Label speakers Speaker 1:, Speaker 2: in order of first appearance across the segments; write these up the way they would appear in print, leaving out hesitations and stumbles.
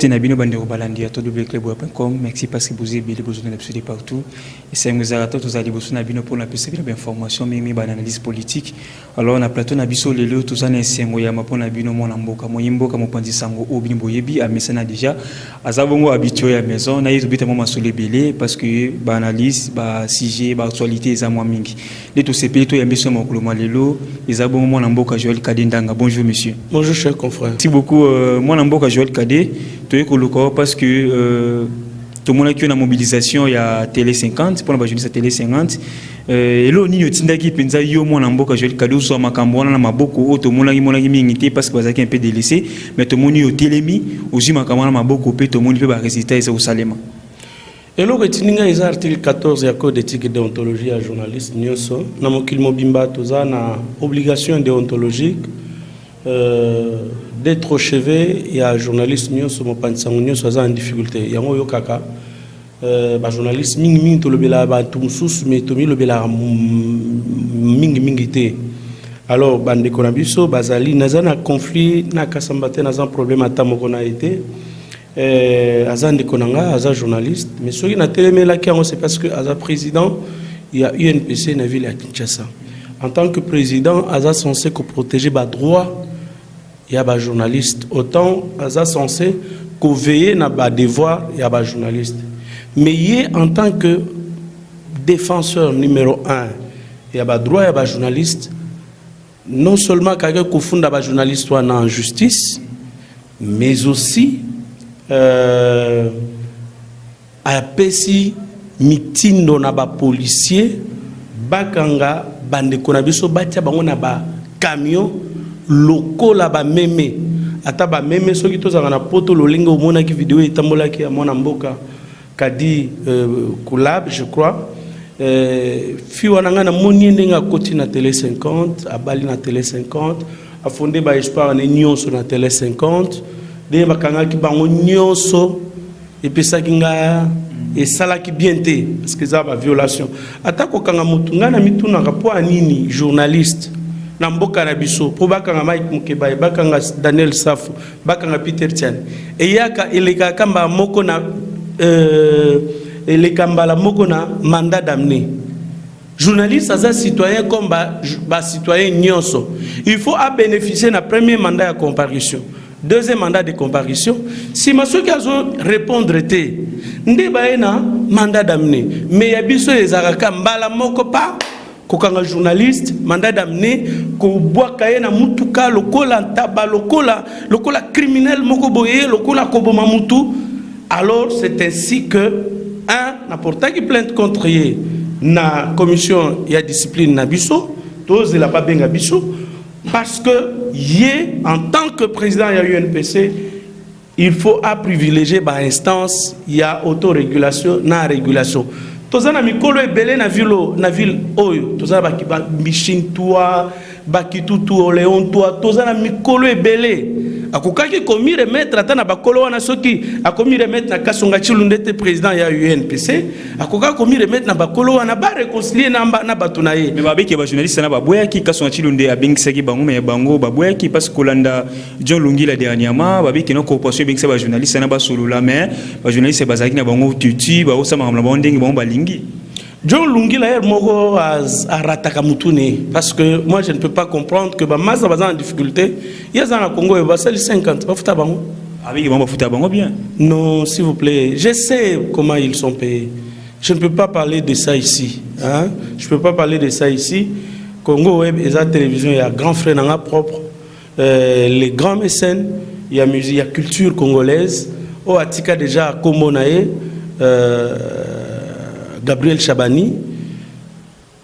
Speaker 1: Tenabino Bandero Balandi à www.club.com. Merci parce que vous avez besoin d'absolument partout. Et c'est un réservateur, vous avez besoin d'abino pour la persévérance d'informations, mais une analyse politique. Alors, on a plateau Nabiso, les lieux, tout ça, c'est un moyen pour Nabino, mon amboka, mon imbo, comme on pense, sango, au bimboyebi, à Messana déjà. À Zavongo habitué à la maison, n'a eu de moment sur les bélés parce que, analyse, sujet, actualité, les amours mingi. Les tous ces pays, tout y a mis sur mon clôma, les lots, les abons, mon amboka, Joël Kadendanga. Bonjour, monsieur.
Speaker 2: Bonjour, cher confrère.
Speaker 1: Merci beaucoup, mon amboka, Joël Kadé. Parce que tout le monde a une mobilisation, il y a Télé 50, pour la journée Télé 50. Et là, on y a Tindaki Penza, yo mon amboka Joël Kadou, soit ma cambona, ma beaucoup, tout le monde a mis parce que vous avez un peu délaissé, mais tout le monde a télémi, aussi ma cambona, ma beaucoup, tout le monde peut résister à ça au Salema.
Speaker 2: Et là, Tinga est article 14 du code d'éthique et déontologie à journaliste, Nyoso, na mokilmo bimba toza na obligation déontologique. D'être au chevet, il y a un journaliste qui est en difficulté. Il y a un kaka, journaliste ming to le bela ba tumsus mais to mi le bela mingité. Alors bande konabiso bazali nazana conflit na kasambate nazan problème atamo kona été azan de konanga azan journaliste mais ceux qui na télémela qui c'est parce que azan président il y a UNPC na ville à Kinshasa. En tant que président azan censé protéger ba droit. Il y a des journalistes. Autant, ils sont censés veiller à des devoirs, il y a des journalistes. Mais en tant que défenseur numéro 1, il y a des droits, il y a des journalistes. Non seulement quelqu'un qui fonde des journalistes soit en justice, mais aussi à pesi meeting dans les policiers, bakanga bande konabiso batia bango na ba camion. Loko la ba meme ata ba meme soki tozanga na poto lolinga omona ki vidéo etambola ki ya mwana mboka kadi Kulab je crois fi wananga na moni ndenga koti na télé 50 abali na télé 50 a fondé ba espoir na nyonso na télé 50 de bakanga ki bango nyonso epesa kinga et sala ki bien té parce que ça ba violation ata ko kanga mutunga na mituna rapport anini journaliste na mboka na biso po bakanga Mike Mukeba bakanga Daniel Safu bakanga Peter Tian e yaka eleka kamba moko na eleka mbala moko na mandat d'amener journaliste aza citoyen comme ba citoyen nyonso il faut à bénéficier na premier mandat de comparution deuxième mandat de comparution si maso ki azo répondre té nde ba ena mandat d'amener mais ya biso ezaka mbala moko pa kokanga journaliste mandat d'amener ko boakaye na mutuka lokola ntaba lokola criminel moko boye lokola koboma mutu alors c'est ainsi que n'importe qui plainte contre yé na commission ya discipline na biso tous la pas benga biso parce que yé en tant que président ya UNPC il faut à privilégier ba instance ya autorégulation na régulation. Tozana mikolo ebele na ville oyo tozana ba machine toi bakitutu oleon toi tozana mikolo ebele akokaki komi remettre atana bakolo wana soki akomi remettre na Kasonga Chilundete président ya UNPC akokaki komi remettre na bakolo wana ba réconcilier na bato na ye mais babeki ba journaliste na baboya ki Kasonga Chilunde abengisaki bango mais bango baboya ki parce que Kolanda John Lungi la dernièrement babeki na coopération bengisa ba journaliste na ba solola mais ba journaliste bazaki na bango tutu ba osama na bango ndenge bango balingi John Lungi la moko a rataka mutune parce que moi je ne peux pas comprendre que ba masa baza en difficulté yaza na Congo et ba 50 ba futa bango avec ba futa bango bien non s'il vous plaît je sais comment ils sont payés je ne peux pas parler de ça ici hein je peux pas parler de ça ici Congo Web et la télévision il y a grand frère nanga propre les grands mécènes il y a musique il y a culture congolaise au atika déjà comme nae Gabriel Chabani,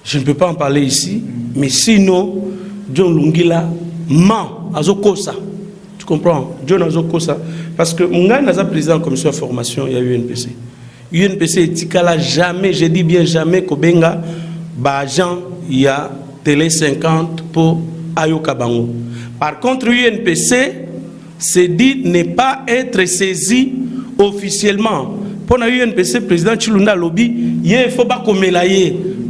Speaker 2: je ne peux pas en parler ici, mais sinon, John Lungila ment à Zokosa. Tu comprends? John Azokosa. Parce que Mounga n'a pas président de la commission de formation, il y a UNPC. UNPC etikala jamais, je dis bien jamais, Kobenga, Bajan, il y a Télé 50 pour Ayoka Bango. Par contre, UNPC s'est dit ne pas être saisi officiellement. Pour la UNPC, président Chilunda Lobby, il faut pas comme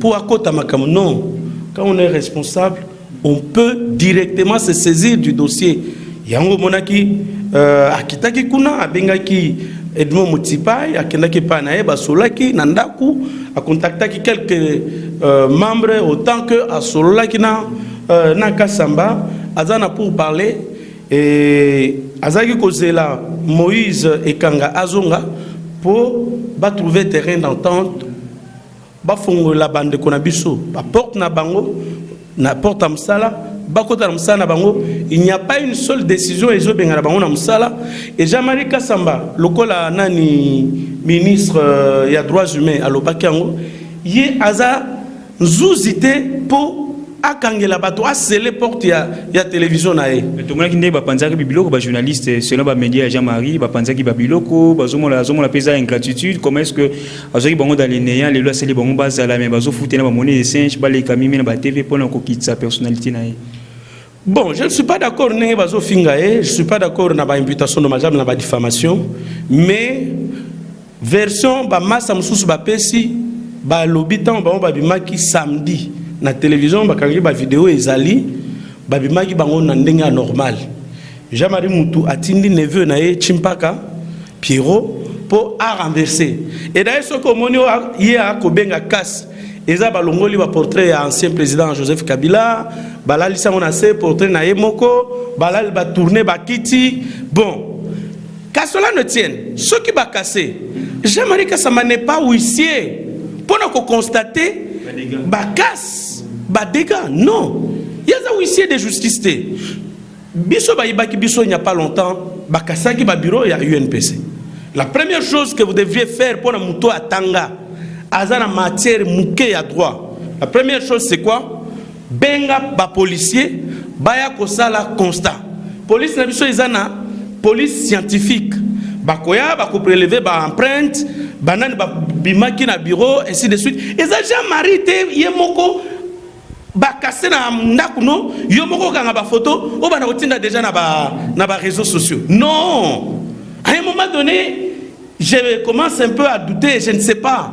Speaker 2: pour akota makam. Non, quand on est responsable, on peut directement se saisir du dossier. Yango monaki akitaki kuna abengaki Edmond Moutipai akendaki pa na ye basolaki na ndaku akontaktaki quelques membres autant que asolaki na Kasamba azana pour parler et azaki kozela Moïse Ekanga azonga pour trouver terrain d'entente bafongola bande kona biso ba porte na bango na porte à Msala bakota na Msala na bango. Il n'y a pas une seule décision ezo benga na bango na Msala. Et Jean-Marie Kasamba lokola nani ministre ya droits humains alobaki yango ye aza nzuzite po akangela bato asele porte ya télévision na ye.
Speaker 1: Mais tout le monde qui n'est pas panzaki bibiloko ba journaliste selon ba média Jean-Marie ba panzaki babiloko bazomola pesa ingratitude. Comment est-ce que azoki bango dans les néants les lois c'est les bango bazala mais bazo fouté na ba monnaie de singe ba les kamimi na ba TV pour na kokitsa sa personnalité na ye.
Speaker 2: Bon, je ne suis pas d'accord n'enge bazo fingae, je suis pas d'accord na ba imputation dommageable na ba diffamation, mais version ba massa mususu ba pesi ba lobitan ba bimaki samedi na télévision bakangi ba vidéo ezali babimaki bango na ndenge normal. Jean-Marie Moutou atindi neveu na ye Chimpaka Pierrot pour a renverser. Et d'ailleurs ce que moni hier a kobenga casse eza balongoli ba portrait ya ancien président Joseph Kabila balali sango na se portrait na ye moko balali ba tourner ba kiti. Bon, qu'à cela ne tienne, ceux qui va casser Jean-Marie Kasamba n'est pas huissier pour nous constater ba casse ba dégâts. Non, il y a un huissier de justice. Biso ba ibaki biso il n'y a pas longtemps ba kasaki ba bureau ya UNPC. La première chose que vous devriez faire pour nous muto atanga azana matière mouké à droit. La première chose c'est quoi? Benga ba policier baya kosala constat. Police na biso izana police scientifique. Bakoya bako prélever ba empreinte banane ba bimaki na bureau ainsi de suite. Eza Jean-Marie te yemoko bakase na ndaku no yomoko kanga ba photo o bana kotinda déjà na ba réseaux sociaux. Non. À un moment donné, je commence un peu à douter, je ne sais pas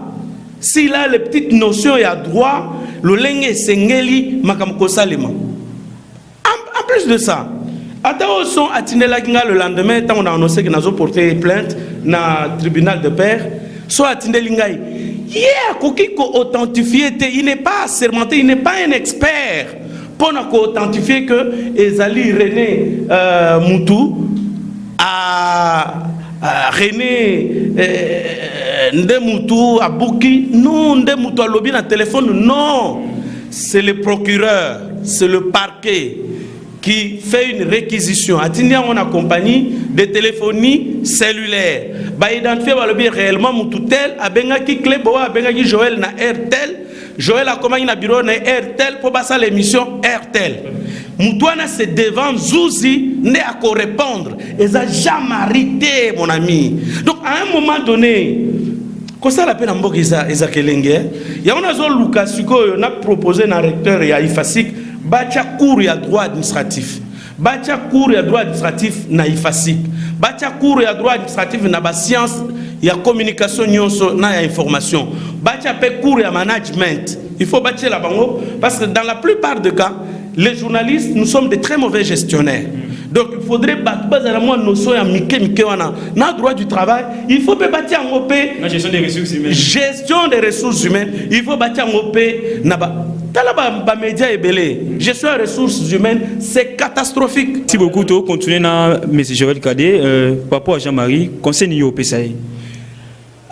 Speaker 2: s'il a les petites notions et à droit le lenge sengeli makamko salema. En plus de ça, Atao sont atinela kinga le lendemain tant on a annoncé que nous avons porté plainte na tribunal de paix. Soit atindelingai. Yeah, kokiko authentifié, il n'est pas assermenté, il n'est pas un expert pour nous authentifier que Ezali René Moutou à René Ndemoutou à Bouki, non, Ndemoutou à lobby na téléphone, non, c'est le procureur, c'est le parquet qui fait une réquisition. À Tindia, on accompagne des téléphonies cellulaires. Bah, identifier le réellement Moutoutel, à Bengaki Klebo, à Bengaki Joël na RTL. Joël a commandé un bureau na RTL pour passer l'émission RTL. Moutouana c'est devant Zouzi, n'est à quoi répondre. Et ça Jean-Marie, mon ami. Donc à un moment donné, quand ça la peine en bok Isa Kelenge, il y a un azol Lucas Suko, on a proposé un recteur et à IFASIC. Bacha cours ya droit administratif. Bacha cours ya droit administratif na IFASIC. Bacha cours ya droit administratif na ba science ya communication nyonso na ya information. Bacha pe cours ya management. Il faut bacher la bango parce que dans la plupart des cas, les journalistes, nous sommes de très mauvais gestionnaires. Donc il faudrait battre la moindre notion ya mike wana na droit du travail, il faut pe bâtir en OP
Speaker 1: la gestion des ressources humaines.
Speaker 2: Gestion des ressources humaines, il faut bâtir en OP na ba ba média et belé. Gestion des ressources humaines, c'est catastrophique.
Speaker 1: Merci beaucoup to continuer na M. Joël Kadé par rapport à Jean-Marie, conseil yo PSA.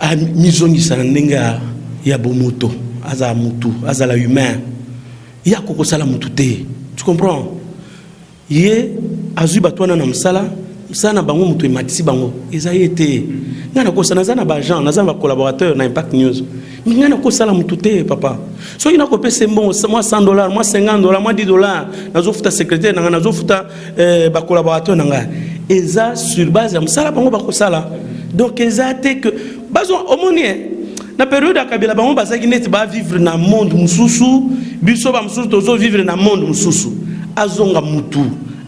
Speaker 2: A mizongi sanenga ya bomoto, aza mutu, aza la humain. Ya koko sala mutu te. Tu comprends? Ye azu batwana na msala sana bango mutu ematisi bango ezaye te ngana ko sana zana ba gens na zana collaborateur na Impact News ngana ko sala mutu te papa so ina ko pese bon moi $100 moi $50 moi $10 nazo futa secrétaire na nazo futa ba collaborateur na eza sur base ya msala bango ba ko sala donc eza te que bazo omonie na période ya Kabila bango bazaki net ba vivre na monde mususu biso ba mususu tozo vivre na monde mususu azonga mutu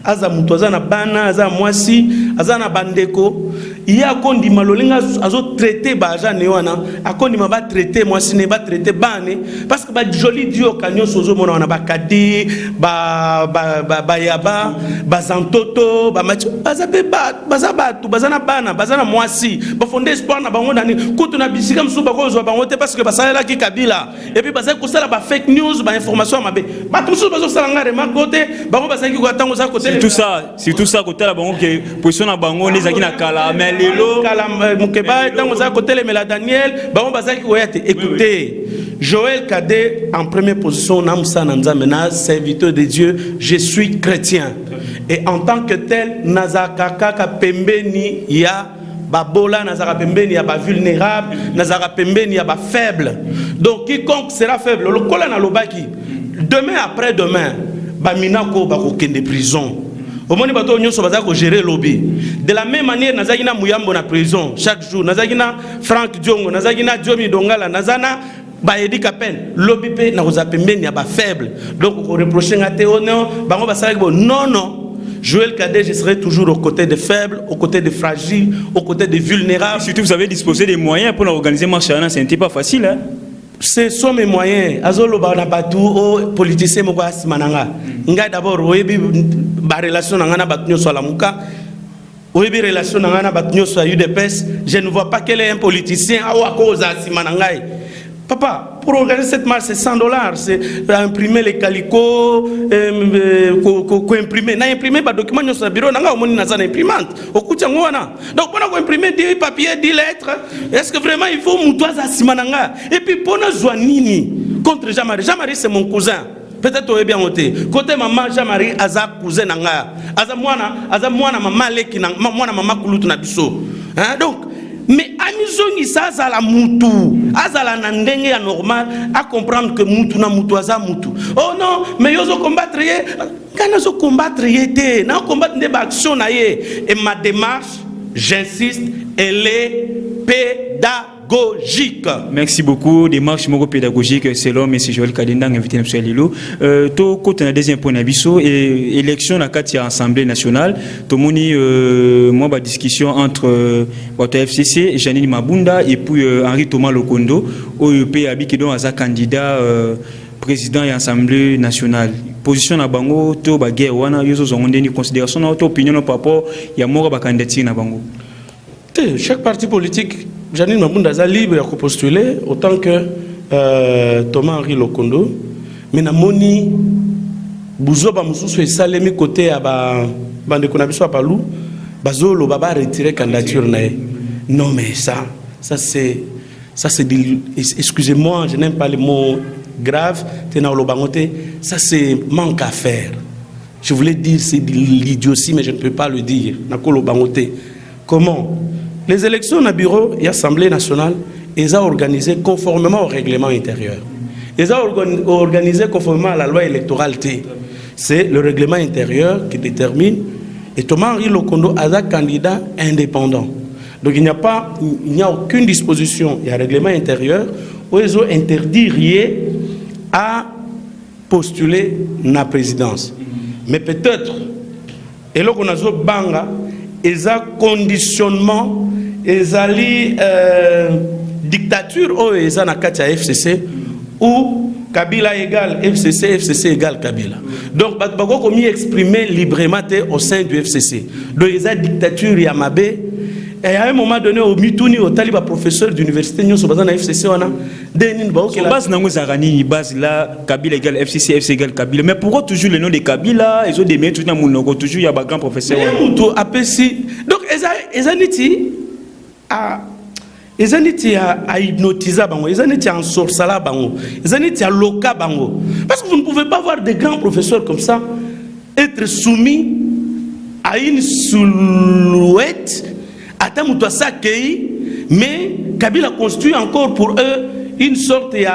Speaker 2: aza mutu aza na bana aza mwasi aza na bandeko il y a kondi malolinga azo traiter ba agent néwana akondi ma ba traiter moi sine ba traiter bane parce que ba joli dio kanyo sozo mona na ba kadi ba yaba ba zantoto ba macho bazabe bazabatu bazana bana bazana mwasi ba fonder espoir na bango nani kutu na bisika msuba ko zo bango te parce que basala ki Kabila et puis bazai ko sala ba fake news ba information mabe ba tout ça bazo sala ngare makote bango bazai ko tango za côté
Speaker 1: c'est tout ça côté la bango que position na bango les akina kala mais lelo
Speaker 2: kala mukeba tango za côté les Mela Daniel bango bazai ko yate écoutez Joël Cadet en première position namsa nanza mena serviteur de Dieu je suis chrétien et en tant que tel nazaka kaka pembeni ya babola nazaka pembeni ya ba vulnérable nazaka pembeni ya ba faible donc quiconque sera faible le kola na lobaki demain après demain ba minako ba ko kende prison au moins bato nyonso baza ko gérer lobby de la même manière nazaki na muyambo na prison chaque jour nazaki na Frank Diongo nazaki na Diomi Dongala nazana ba Edi Kapen lobby pe na koza pembeni ya ba faible donc ko reprocher ngate ono bango basala ko non Joël Cadet, je serai toujours aux côtés des faibles, aux côtés des fragiles, aux côtés des vulnérables.
Speaker 1: Surtout, vous avez disposé des moyens pour organiser marche à ce n'était pas facile. Hein?
Speaker 2: Ce sont mes moyens. Azolo Banabatu, aux politiciens, Mogas Mananga. Nga d'abord, oebi ba relation nangana batnyo sur la muka. Oebi relation nangana batnyo sur UDPS. Je ne vois pas quel est un politicien à cause à Simanangai. Papa, pour organiser cette marche, c'est $100. C'est imprimer les calicots, imprimer. Na imprimer les documents sur le bureau, na on a une imprimante. Au coup de donc, pour imprimer 10 papiers, 10 lettres, est-ce que vraiment il faut moutoise à Simananga? Et puis, pour nous Zouanini contre Jean-Marie. Jean-Marie, c'est mon cousin. Peut-être au bien côté. Côté maman Jean-Marie, Aza cousin nanga. Aza mwana maman leki na mwana maman kulutu na biso. Hein? Donc, mais amizongi ça la mutu azala na ndenge ya normal à comprendre que mutu na mutu aza mutu oh non mais yozo combattre ye kana zo combattre ye te na combattre des actions na ye et ma démarche j'insiste elle est pédagogique.
Speaker 1: Merci beaucoup. Démarche pédagogique selon M. Joël Kadenda invité M. Lilo. To côté na deuxième point nabiso et élection na kati ya Assemblée nationale. To moni moi ba discussion entre votre FCC Janine Mabunda et puis Henri Thomas Lokondo OEP abiki don aza candidat président de l'Assemblée nationale. Position na bango to ba guerre wana yozo zongonde ni considération na to opinion par rapport ya moko ba candidature na bango.
Speaker 2: Chaque parti politique, Janine Mabunda est libre de postuler autant que Thomas-Henri Lokondo. Mais Namoni, Bouzoba Moussou et Salemi côté à Bande Konabiso à Palou, Bazolo Baba retirer candidature. Non, mais ça c'est excusez-moi, je n'aime pas les mots graves, ça c'est manque à faire. Je voulais dire c'est de l'idiotie, mais je ne peux pas le dire. Comment? Les élections au bureau et l'Assemblée nationale, elles ont organisé conformément au règlement intérieur. Elles ont organisé conformément à la loi électorale. C'est le règlement intérieur qui détermine. Et Thomas-Henri Lokondo est un candidat indépendant. Donc il n'y a aucune disposition, il y a un règlement intérieur où ils ont interdit à postuler la présidence. Mais peut-être, et là qu'on a zo banga, ils ont conditionnement, ils ont dictature, ou ils ont la FCC, ou Kabila égale FCC, FCC égale Kabila. Donc, ils ont exprimé librement au sein du FCC. Donc, ils ont dictature Yamabé. Et à un moment donné, au Mitouni, au Taliba professeur d'université, nous sommes dans la FCC.
Speaker 1: Base nango zarani base là Kabila égale FCC, FC égale Kabila. Mais pourquoi toujours le nom de Kabila? Ils ont des mains toujours dans mon logo, toujours il y a un grand professeur.
Speaker 2: Donc ils ont été à hypnotiser bango, ils ont été en sorcela bango, ils ont été à loca bango. Parce que vous ne pouvez pas voir des grands professeurs comme ça être soumis à une silhouette. Attends, toi ça mais Kabila construit encore pour eux une sorte je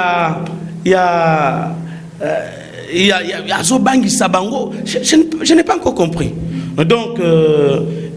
Speaker 2: n'ai pas encore compris. Donc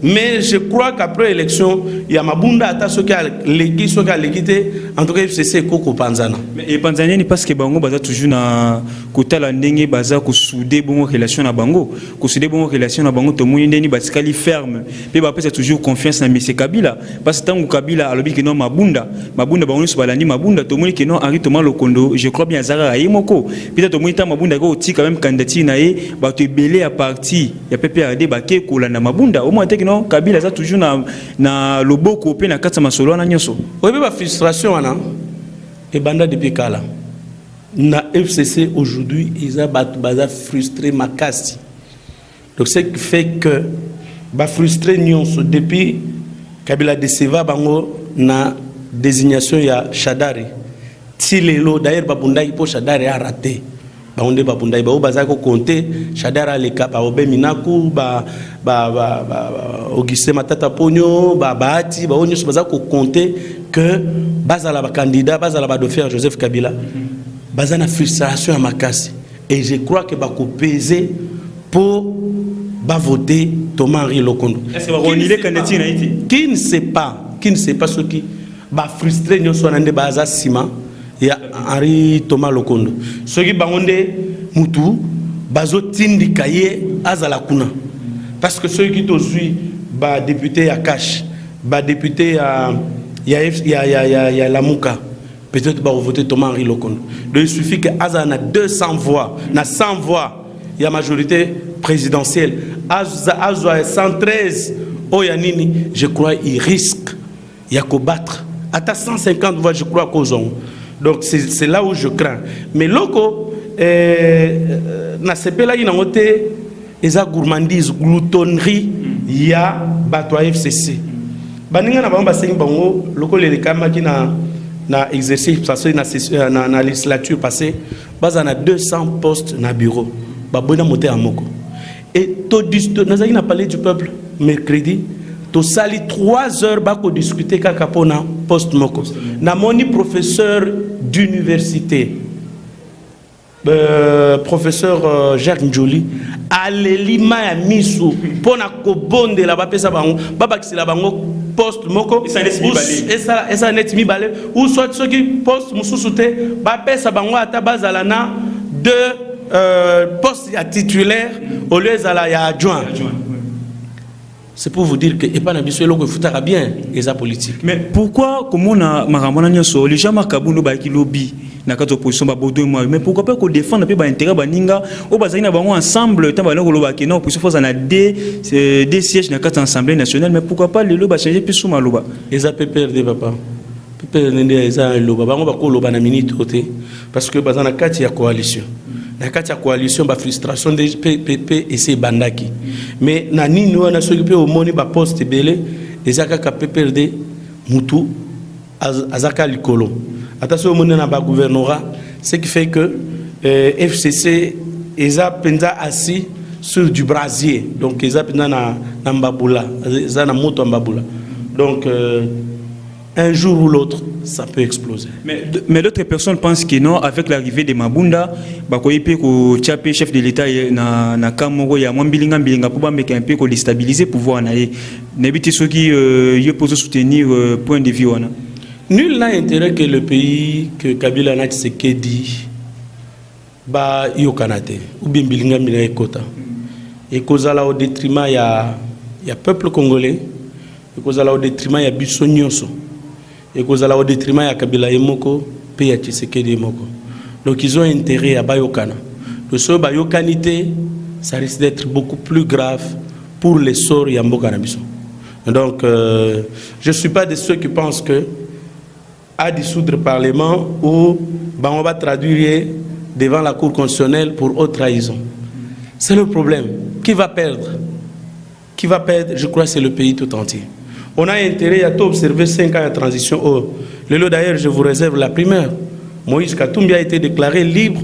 Speaker 2: Mais je crois qu'après l'élection, il y a Mabunda ata ceux qui a l'équité, en tout cas FCC Koko Panzana.
Speaker 1: Mais Panzana ni parce que bango baza toujours na kota la ndenge baza ko souder bongo relation na bango, ko souder bongo relation na bango to moni ndeni batikali ferme. Pe ba pesa toujours confiance na monsieur Kabila parce que tangu Kabila alobi que non Mabunda bango so balandi Mabunda to moni que non Henri Thomas Lokondo, je crois bien Zara Yemoko. Peut-être to moni ta Mabunda ko ti quand même candidature na e ba to belé à parti ya PPRD ba ke ko la na Mabunda au moins que non Kabila za toujours na loboko pe na katsa masolo na nyoso.
Speaker 2: Oyebi ba frustration wana et banda depuis kala. Na FCC aujourd'hui, ils ont frustré Makassi. Donc ce qui fait que ba frustré Nyonso depuis Kabila Deseva bango na désignation ya Shadari. Tilelo d'ailleurs babundai po Shadari a raté. Baonde babundai ba obaza ko compter Shadari le cap ba obeminaku ba Auguste Matata Pogno ba Bahati ba onyo baza ko compter que bazala ba candidat bazala ba dauphin Joseph Kabila. Bazana frustration à Makassi et je crois que va peser pour voter Thomas Henri Lokondo. Qui ne sait pas ce qui va frustrer nous sur un baza Sima et Henri Thomas Lokondo. Ce qui va mutu bazo tindi kaye azala kuna parce que ceux qui suivent ba député à Cash, ba député à ya Lamuka. Peut-être va voter Thomas Henri Lokondo. Donc il suffit que Aza a 200 voix, na 100 voix, il y a majorité présidentielle. Aza a 113 Oyanini, je crois il risque il y a qu'à battre. À 150 voix, je crois qu'aux ont. Donc c'est là où je crains. Mais loko na sepela ina ngote eza gourmandise, gloutonnerie, il y a bato FCC. Baninga na bamba sengi bango loko le kama ki na exercice passé na législature passée bas on a 200 postes na bureau ba bona monter à moko et to nazaki na parler du peuple mercredi to sali 3 heures ba ko discuter kaka pona poste moko na moni professeur d'université professeur Jacques Njoli alelima ya misu pona ko bonde la ba pesa bango baba kisela bango poste moko et ça net mi balé ou soit ceux qui poste mususute ba pesa bango ata bazala na deux postes à titulaire au lieu zala ya adjoint. C'est pour vous dire que et pas na biso eloko futaka bien les politiques.
Speaker 1: Mais pourquoi comment na makamona nyoso les gens makabundo ba ki lobby na kato opposition ba bodo moi mais pourquoi pas ko défendre pe ba intérêt ba ninga o bazaki na bango ensemble tant ba lokolo ba ki non opposition force na des sièges na kato assemblée nationale mais pourquoi pas le loba changer plus souma loba
Speaker 2: les APPRD papa PPRD eza loba bango ba ko loba na minute oté parce que bazana kati ya coalition. Na kati ya coalition ba frustration de PPP et c'est bandaki mais na nini wana soki pe au moni ba poste belé ezaka ka PPRD mutu azaka likolo attention au moni na ba gouvernorat ce qui fait que FCC eza penza assis sur du brasier donc eza penza na mbabula eza na moto mbabula donc un jour ou l'autre, ça peut exploser.
Speaker 1: Mais d'autres personnes pensent que non, avec l'arrivée de Mabunda, Bakoyepe ko tchapé chef de l'État na Kamoro ya mwambilinga mbilinga pour mettre un peu ko déstabiliser pouvoir na ye. N'habite ceux qui posent soutenir point de vue wana.
Speaker 2: Nul n'a intérêt que le pays que Kabila na Tshisekedi ba yokanate ou bien mbilinga mbilinga ekota. Et kozala au détriment ya peuple congolais, et kozala au détriment ya biso nyonso. Et kozala au détriment ya Kabila Yemoko pe ya Tshisekedi Yemoko. Donc ils ont intérêt à bayokana. Le so bayokanité ça risque d'être beaucoup plus grave pour les sorts ya mboka na biso. Donc je suis pas de ceux qui pensent que à dissoudre le parlement ou on va traduire devant la cour constitutionnelle pour haute trahison. C'est le problème. Qui va perdre? Qui va perdre? Je crois que c'est le pays tout entier. On a intérêt à observer 5 ans de transition. Oh, le lot d'ailleurs, je vous réserve la primeur. Moïse Katumbi a été déclaré libre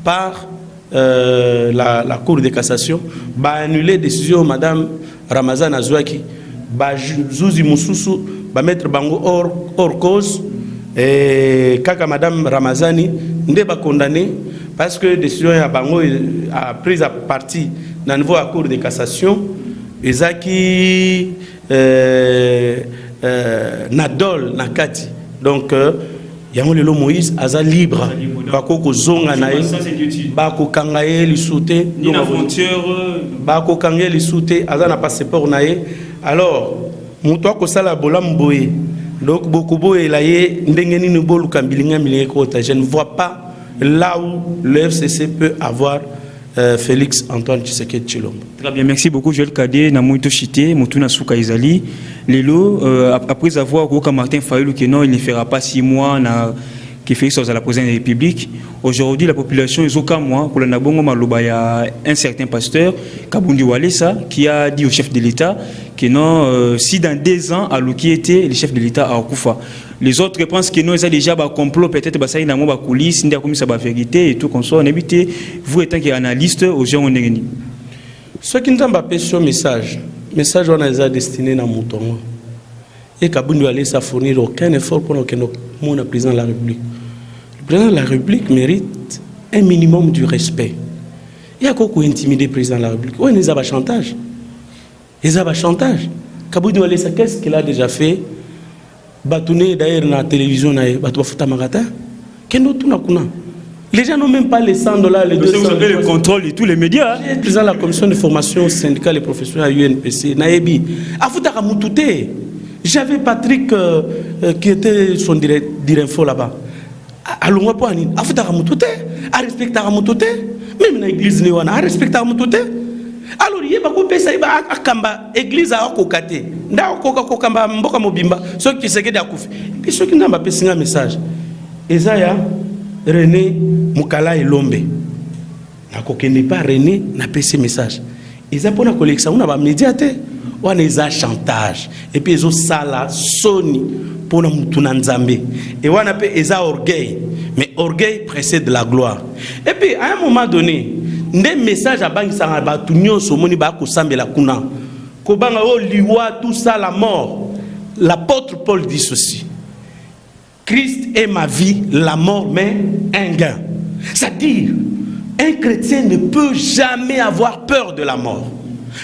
Speaker 2: par la Cour de cassation. Va annuler la décision de Mme Ramazan Azouaki. Va Zouzi Moussoussou, va mettre Bango hors cause. Et kaka Mme Ramazani n'est pas condamnée parce que la décision a prise à partie dans le niveau de la Cour de cassation. ezaki nadol nakati donc yango lelo Moïse aza libre bakoko zonga na ye bakokanga ye lisute bakokanga ye lisute aza na passeport na ye alors muto akosala bolamu boye donc bokoboyela ye ndenge nini boluka mbilinga milinga kota. Je ne vois pas là où le FCC peut avoir Félix Antoine Tshisekedi Tshilombo.
Speaker 1: Très bien, merci beaucoup Joël Kadé na Moito Chité, Motuna Souka Izali. Lelo après avoir dit Martin Fayulu que non, il ne fera pas 6 mois na qui fait ça à la présidence de la République. Aujourd'hui, la population est au cas moi pour le Nabongo Maloba, il y a un certain pasteur Kabundi Walesa qui a dit au chef de l'État que non, si dans 2 ans à qui était le chef de l'État à Okufa. Les autres pensent que non, ils ont déjà un complot, peut-être que ça y a une coulisse, il y a comme ça la vérité et tout comme ça. On évite vous étant analyste aux gens on est.
Speaker 2: Ce qui nous a pas ce message on a destiné à Moutongo. Et Kabundi Walesa fournir aucun effort pour que mon président de la République. Le président de la République mérite un minimum du respect. Il y a quoi intimider le président de la République? Oui, il y a un chantage. Il y a un chantage. Kabundi Walesa, qu'est-ce qu'il a déjà fait? Batouné d'ailleurs dans la télévision, les gens n'ont même pas les $100, les $200.
Speaker 1: Vous avez le contrôle de tous les médias.
Speaker 2: Le président de la commission de formation syndicale et professionnelle à l'UNPC, Naebi, Afoutara Moutouté. J'avais Patrick qui était son directeur là-bas. Allons pas ni. Afoutara Moutouté, à respecter Moutouté, même dans l'église Néwana, à respecter Moutouté. Alors il y a beaucoup de personnes qui kamba église à Okokate. Nda Okoko kamba mboka mobimba. Ceux qui se gardent à Koufi. Puis ceux qui n'ont pas passé un message. Ezaya René Mukala et Lombe. Na kokende pas René n'a passé message. Eza pour la collection on a pas médiateur. On a un chantage. Et puis ils ont sala soni pour na mutuna nzambe. Et on a pe eza orgueil. Mais orgueil précède la gloire. Et puis à un moment donné des messages à banque ça va tout nyonso moni ba ko sambela kuna ko banga o liwa tout ça la mort. L'apôtre Paul dit ceci: Christ est ma vie, la mort mais un gain. C'est-à-dire un chrétien ne peut jamais avoir peur de la mort.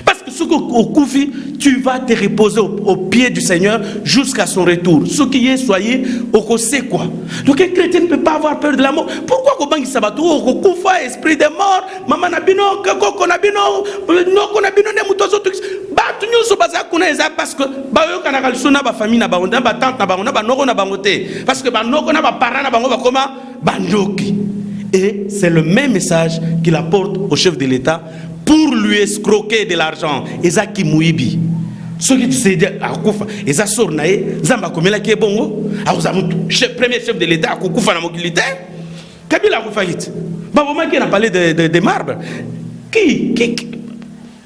Speaker 2: Parce que ce au Koufi, tu vas te reposer au pied du Seigneur jusqu'à son retour. Ce qui est, soyez au sait quoi. Donc un chrétien ne peut pas avoir peur de la mort. Pourquoi au bangi sabato au Koufa esprit de mort, maman nabino, kako nabino, no konabino ne mutozo tout. Ba tu nyo so baza kuna eza parce que ba yo kana kalsona ba famille na ba onda ba tante na ba onda ba noko na bangote parce que ba noko na ba parents na bango ba koma bandoki. Et c'est le même message qu'il apporte au chef de l'État pour lui escroquer de l'argent. Ezaki Mouibi. Ce qui se dit à Koufa, Eza Sornae, Zamba Komela qui est bon, premier chef de l'État, à Koufa na mobilité, Kabila Koufaït. Baboma qui a parlé de marbre. Qui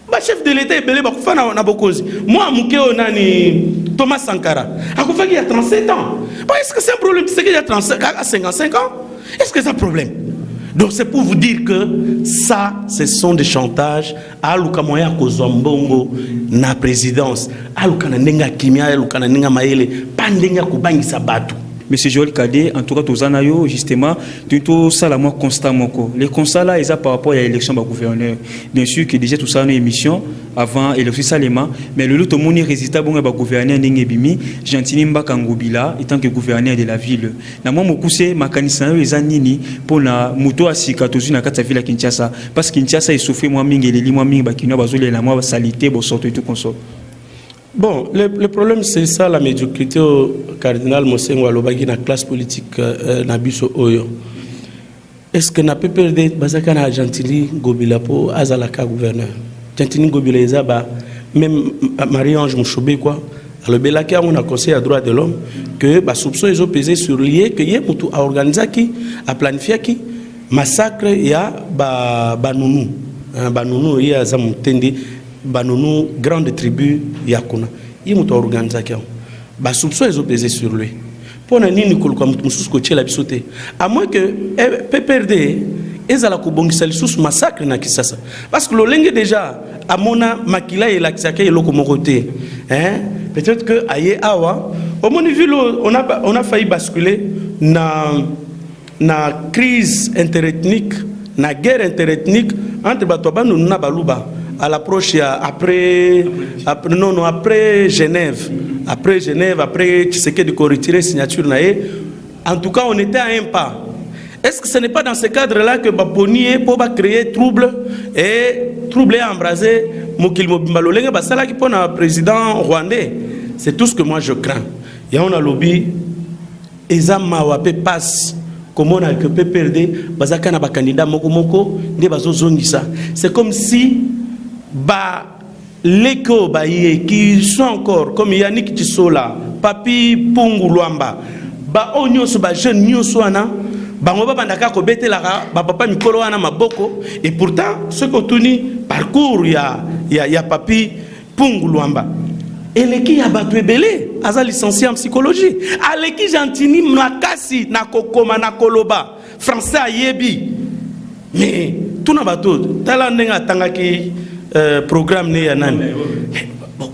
Speaker 2: bah, chef de l'État est belé, Koufa na Bokozi. Moi, Moukeo Nani, Thomas Sankara, à Koufa qui a 37 ans. Bah, est-ce que c'est un problème? C'est qu'il a 55 ans? Est-ce que c'est un problème? Donc c'est pour vous dire que ça, ce sont des chantages. Aluka moya kozombongo na présidence. Aluka na nenga kimia, aluka na nenga maele, pandenga kubangisa batu.
Speaker 1: Monsieur Joël Kadé, en tout cas, Tozanayo, justement, tout ça, la moi constamment. Les constats là, ils ont par rapport à l'élection du gouverneur. Bien sûr que déjà tout ça, une émission avant l'élection Salema, mais le lot, tout le monde est résultat bon, gouverneur Nengebimi, Gentini Mbakangobila, étant que gouverneur de la ville. Na moi, mon cousin, ma canissa, les anini, pour la moto à Sikatozu, na kata ville à Kinshasa, parce que Kinshasa est souffert moi, mingi, les limo, mingi, bakino, bazole, la moi, salité, bon, sorte et tout comme ça.
Speaker 2: Bon, le problème c'est ça, la médiocrité au cardinal Mosengo Alobagi dans la classe politique Nabiso Oyo. Est-ce que n'a pas perdre Bazaka na Gentili Gobila pour Azalaka gouverneur? Gentili Gobila Ezaba, même Marie-Ange Mouchoube quoi. Alors Belaka on a conseillé à droit de l'homme que bah soupçon ils ont pesé sur lié que yé mutu a organisé qui a planifié qui massacre ya Banounou. Banounou ya Zamutendi. Banounou, grande tribu Yakuna. Il m'a organisé ça. Bah soupçon ils ont pesé sur lui. Pour na nini kolka mususu ko tchela bisoté. À moins que PPRD ezala ko bongisa lisusu massacre na Kisasa. Parce que le lingue déjà amona makila et l'axiaka et loko mokoté. Hein? Peut-être que aye awa au mon niveau on a failli basculer na crise interethnique, na guerre interethnique entre Batobano na Baluba. à l'approche après Genève. Après Genève, après Tshisekedi qui a retiré signature naé. En tout cas, on était à un pas. Est-ce que ce n'est pas dans ce cadre-là que Baponi pour créer trouble et embraser Mokil Mobimba Lolenge basala qui pour un président rwandais? C'est tout ce que moi je crains. Il y a un lobby, Ezama Wape passe. Comment on a que PPRD, bazaka na ba candidat moko ne bazo zongisa. C'est comme si l'écho qui sont encore comme Yannick Tissola, Papi Pungu Luamba, onyoso jeune nyoso ana bango bandaka ko betelaka papa mikolo wana maboko, et pourtant ce que tuni parcours ya Papi Pungu Luamba. Eleki ya batu ebele aza licencié en psychologie. Aleki Gentini makasi na kokoma na koloba français ayebi. Mais tout na bato tala ndenga tangaki programme ne ya nani.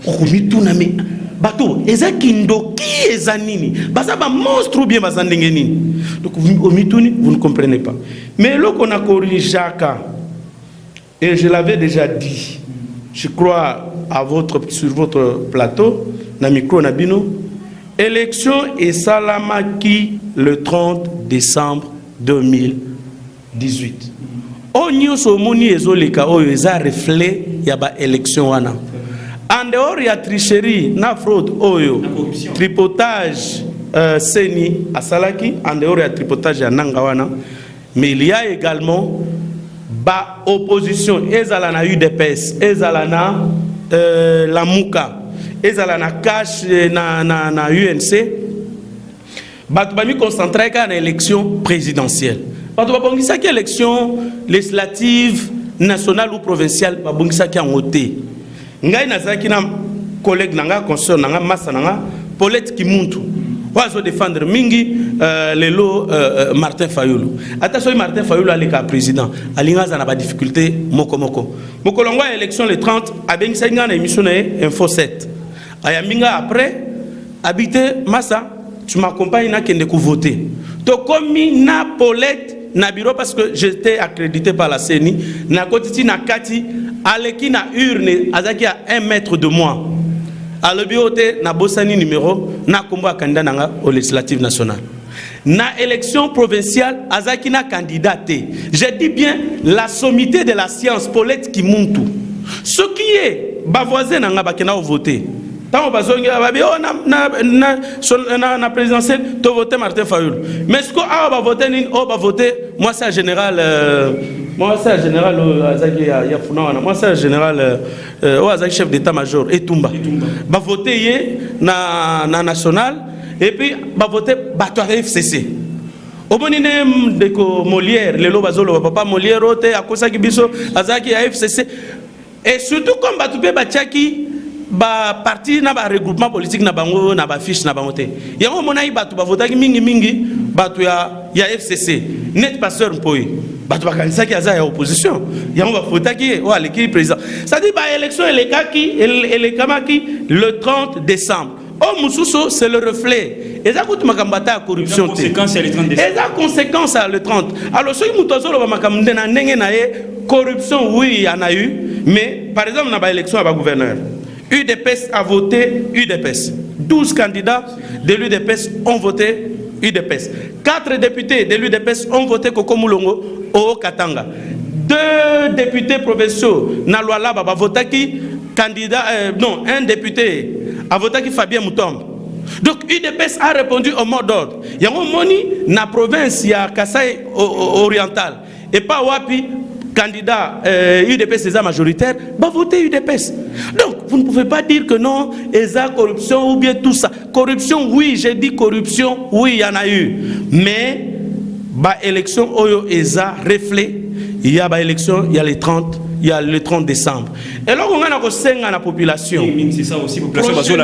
Speaker 2: Okomi tout na me bato eza kindoki eza nini. Baza ba monstre ou bien baza ndenge nini. Donc vous ne comprenez pas. Mais là qu'on a corrigé Jacques, et je l'avais déjà dit, je crois sur votre plateau, na micro nabino, élection et salamaki le 30 décembre 2018. Onyo somoni ezoleka oyo eza reflet ya ba élection wana. En dehors ya tricherie na fraude oyo, tripotage seni asalaki, en dehors ya tripotage ya nanga wana, mais il y a également ba opposition ezala na UDPS, ezala na la Mouka, ezala na cash na UNC, batu ba mi concentré ka na élection présidentielle. Batu ba bongisa ki élection législative, nationale ou provinciale, ba bongisa ki en voté. Ngai nazaki na collègue nanga consort nanga massa nanga Paulette Kimuntu. Wazo défendre mingi lelo Martin Fayulu. Attention Martin Fayulu aleka président. Alinga za na ba difficulté moko. Mokolongwa élection le 30 abengisa nga na émission na Info 7. Ayaminga après habiter Massa, tu m'accompagnes na kende ko voter. To komi na Paulette na bureau parce que j'étais accrédité par la CENI na kotiti na kati aleki na urne azaki à 1 mètre de moi. À le bureau na bossani numéro na kombo candidat nanga au législatif national. Na élection provinciale azaki na candidat. Je dis bien la sommité de la science Paulette Kimuntu. Ce qui est ba voisin nanga bakena voter. Tant bazongi babi na présidentielle to voter Martin Fayulu. Mais ce qu'on a voter ni on va voter moi c'est général moi c'est général azaki ya funa moi c'est général azaki chef d'état-major Etumba. Ba voter yé na national et puis ba voter bato FCC. Omonine de ko Molière lelo bazolo papa Molière rote akosaki biso azaki ya FCC et surtout comme batu pe bachaki ba parti na ba regroupement politique na bango na ba fiche na bango te yango mona batu ba votaki mingi batu ya FCC net passeur mpoi batu ba kanisa ki aza ya opposition yango ba votaki o aleki président ça dit ba élection elekamaki le 30 décembre. Oh Moussousso c'est le reflet et ça coûte makambata corruption te et la conséquence à le 30 alors ceux qui mutozolo ba makamde na ndenge na ye corruption oui il y en a eu mais par exemple na ba élection à ba gouverneur UDPS a voté UDPS. 12 candidats de l'UDPS ont voté UDPS. 4 députés de l'UDPS ont voté Koko Moulongo au Katanga. 2 députés provinciaux Nalwala Baba votaki candidat un député a voté Fabien Moutombe. Donc UDPS a répondu au mot d'ordre. Il y a un moni na province ya Kasai oriental et pas wapi candidat UDPS est majoritaire, va voter UDPS. Donc, vous ne pouvez pas dire que non, ESA, corruption ou bien tout ça. Corruption, oui, j'ai dit corruption, oui, il y en a eu. Mais, bah, élection, Oyo, ESA, reflet, il y a bah, élection, il y a le 30 décembre. Et là, on a la population.
Speaker 1: C'est ça aussi, population,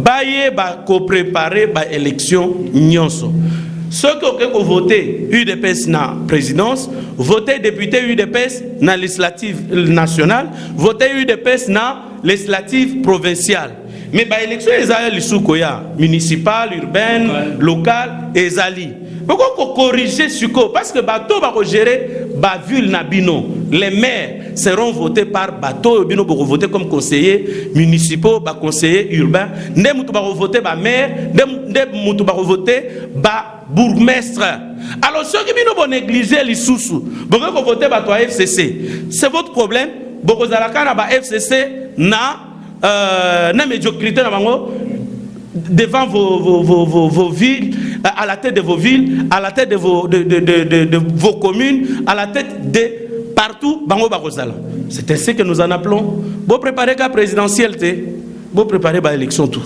Speaker 2: baye, bah, préparer, bah, élection, nyonso. Ceux qui ont voté UDPS na présidence, voté député UDPS na législative nationale, voté UDPS na législative provinciale. Mais les élections municipale, urbaine, locale, ezali. Pourquoi qu'on corrige ce que parce que bateau va gérer ba ville na bino les maires seront votés par bateau, bino pour voter comme conseillers municipaux, ba conseillers urbains, ndé mutu ba voter ba maire, ndé mutu ba voter ba bourgmestre. Alors ceux qui bino bon négliger les sous-sous, bon voter ba toi FCC, c'est votre problème. Boko zalaka na ba FCC na médiocrité na bango devant vos villes, à la tête de vos villes, à la tête de vos communes, à la tête de partout, bango bakozala. C'est ainsi que nous en appelons. Bon préparer la présidentielle, bon préparer l'élection tout.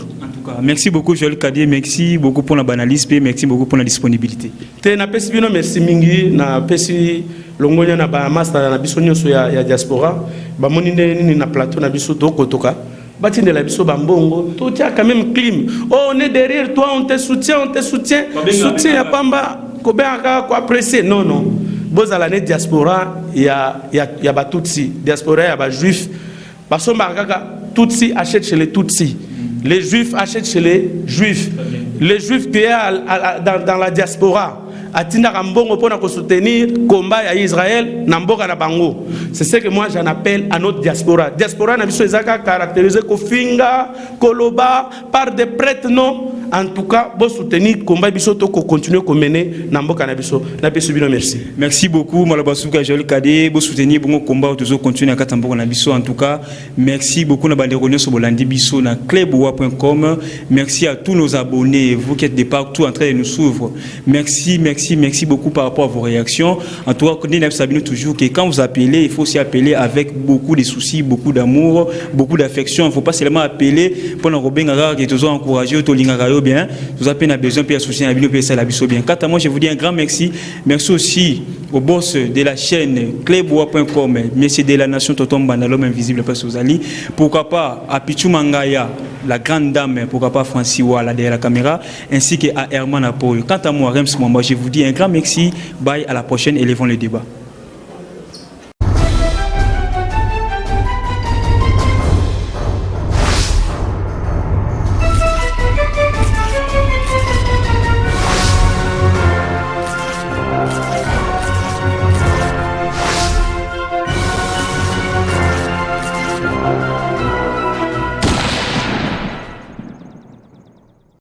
Speaker 1: Merci beaucoup Joël Kadié, merci beaucoup pour la banalise, merci beaucoup pour la disponibilité.
Speaker 2: Na pesi bino merci mingi, na pesi longonya na ba master na biso nyonso ya diaspora, ba moni ni na plateau na biso to kotoka. Batine la biso bambongo, tout tient quand même clim. Oh, on est derrière toi, on te soutient, soutien ya pamba, kobenga ko apprécier. Non non. Bozala ne diaspora ya ba tutsi, diaspora ya ba juif. Parce que tutsi achète chez les tutsi. Les juifs achètent chez les juifs. Les juifs qui sont dans la diaspora, atinda kambongo pona ko soutenir combat à Israël namboka na bango. C'est ce que moi j'en appelle à notre diaspora. Diaspora na biso ezaka caractérisé ko finga, koloba par des prêtres non. En tout cas, bon soutenir combat biso to ko continuer ko mener namboka na biso. Na biso bino merci.
Speaker 1: Merci beaucoup Malabasuka Joël Kadié, bon soutenir bon combat toujours continuer à katamboka na biso en tout cas. Merci beaucoup na banderonyo so bolandi biso na clubwa.com. Merci à tous nos abonnés, vous qui êtes de partout en train de nous suivre. Merci beaucoup par rapport à vos réactions. En tout cas, nous savons toujours que quand vous appelez, il faut aussi appeler avec beaucoup de soucis, beaucoup d'amour, beaucoup d'affection. Il ne faut pas seulement appeler pour nous encourager, bien. Vous avez besoin de soucis, bien. Quant à moi, je vous dis un grand merci. Merci aussi au boss de la chaîne clubwa.com, Monsieur de la Nation Totomba, l'homme invisible, parce que vous allez. Pourquoi pas à Pichu Mangaya, la grande dame, pourquoi pas Francis Wala derrière la caméra, ainsi qu'à Herman Apoyo. Quant à moi, Rems Mwamba, je vous dis un grand merci. Bye, à la prochaine, élevons le débat.